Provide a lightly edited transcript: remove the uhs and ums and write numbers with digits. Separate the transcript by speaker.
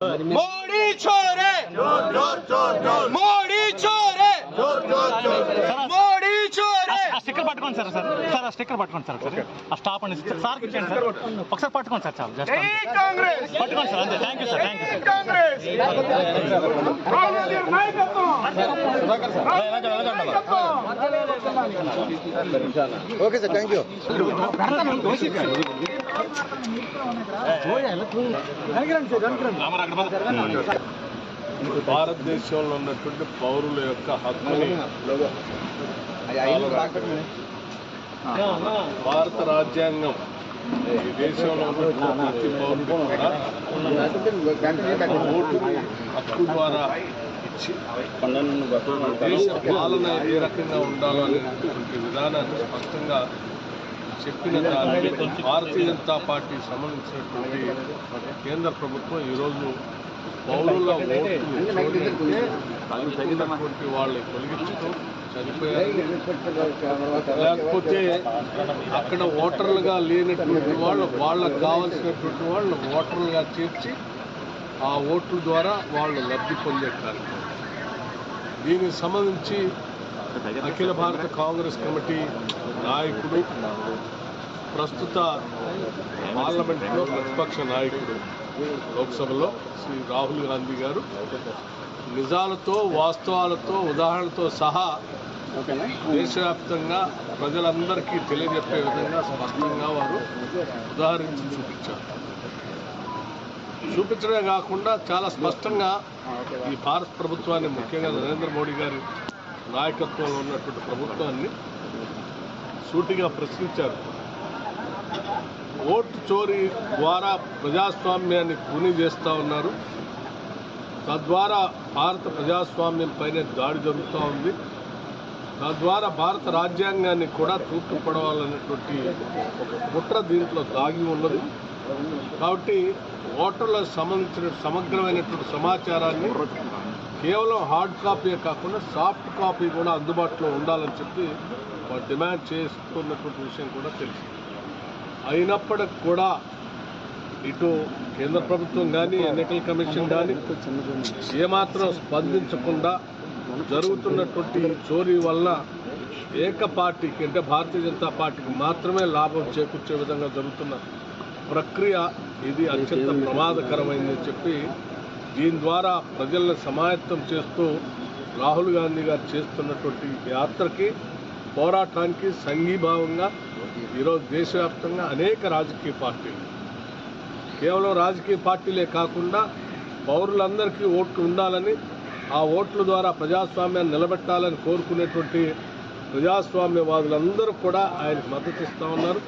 Speaker 1: मोदी छोरे मोदी छोरे मोदी छोरे
Speaker 2: స్టిక్కర్ పట్టుకోండి సార్ సార్ ఆ స్టిక్కర్ పట్టుకోండి సార్ ఒకసారి ఆ స్టాప్ అని సార్ ఇచ్చేయండి సార్ ఒకసారి పట్టుకోండి సార్ చాలు జస్ట్
Speaker 1: కాంగ్రెస్
Speaker 2: పట్టుకోండి సార్ అంతే thank you sir
Speaker 1: Congress
Speaker 3: okay sir thank you.
Speaker 4: భారతదేశంలో ఉన్నటువంటి పౌరుల యొక్క హక్కుని భారత రాజ్యాంగం ఈ దేశంలో ఉన్నటువంటి ప్రతి పౌరుడు కూడా ఓటుని హక్కు ద్వారా ఇచ్చి దేశ పాలన ఏ రకంగా ఉండాలో అనేటువంటి విధానాన్ని స్పష్టంగా చెప్పిన దానికి భారతీయ జనతా పార్టీ సంబంధించినటువంటి కేంద్ర ప్రభుత్వం ఈరోజు పౌరుల ఓట్లు అనుకున్నటువంటి వాళ్ళని తొలగించడం చనిపోయారు, లేకపోతే అక్కడ ఓటర్లుగా లేనటువంటి వాళ్ళకు కావాల్సినటువంటి వాళ్ళు ఓటర్లుగా చేర్చి ఆ ఓట్ల ద్వారా వాళ్ళు లబ్ధి పొందే కార్యక్రమం. దీనికి సంబంధించి అఖిల భారత కాంగ్రెస్ కమిటీ నాయకుడు, ప్రస్తుత పార్లమెంట్లో ప్రతిపక్ష నాయకుడు లోక్సభలో శ్రీ రాహుల్ గాంధీ గారు నిజాలతో వాస్తవాలతో ఉదాహరణలతో సహా దేశవ్యాప్తంగా ప్రజలందరికీ తెలియజెప్పే విధంగా స్పష్టంగా వారు ఉదాహరించి చూపించడమే కాకుండా చాలా స్పష్టంగా ఈ భారత ప్రభుత్వాన్ని, ముఖ్యంగా నరేంద్ర మోడీ గారి నాయకత్వంలో ఉన్నటువంటి ప్రభుత్వాన్ని సూటిగా ప్రశ్నించారు. ఓటు చోరీ ద్వారా ప్రజాస్వామ్యాన్ని కూని చేస్తూ ఉన్నారు, తద్వారా భారత ప్రజాస్వామ్యం పైన దాడి జరుగుతూ ఉంది, తద్వారా భారత రాజ్యాంగాన్ని కూడా తూట్టుపడవాలనేటువంటి ఒక కుట్ర దీంట్లో దాగి ఉన్నది. కాబట్టి ఓటర్లకు సంబంధించిన సమగ్రమైనటువంటి సమాచారాన్ని కేవలం హార్డ్ కాపీ కాకుండా సాఫ్ట్ కాపీ కూడా అందుబాటులో ఉండాలని చెప్పి వారు డిమాండ్ చేస్తున్నటువంటి విషయం కూడా తెలిసింది. అయినప్పటికి కూడా ఇటు కేంద్ర ప్రభుత్వం కానీ ఎన్నికల కమిషన్ కానీ ఏమాత్రం స్పందించకుండా జరుగుతున్నటువంటి చోరీ వల్ల ఏక పార్టీకి, అంటే భారతీయ జనతా పార్టీకి మాత్రమే లాభం చేకూర్చే విధంగా జరుగుతున్న ప్రక్రియ ఇది అత్యంత ప్రమాదకరమైందని చెప్పి దీని ద్వారా ప్రజలను సమాయత్తం చేస్తూ రాహుల్ గాంధీ గారు చేస్తున్నటువంటి యాత్రకి, పోరాటానికి సంఘీభావంగా ఈరోజు దేశవ్యాప్తంగా అనేక రాజకీయ పార్టీలు, కేవలం రాజకీయ పార్టీలే కాకుండా పౌరులందరికీ ఓట్లు ఉండాలని, ఆ ఓట్ల ద్వారా ప్రజాస్వామ్యాన్ని నిలబెట్టాలని కోరుకునేటువంటి ప్రజాస్వామ్యవాదులందరూ కూడా ఆయనకు మద్దతు ఇస్తూ ఉన్నారు.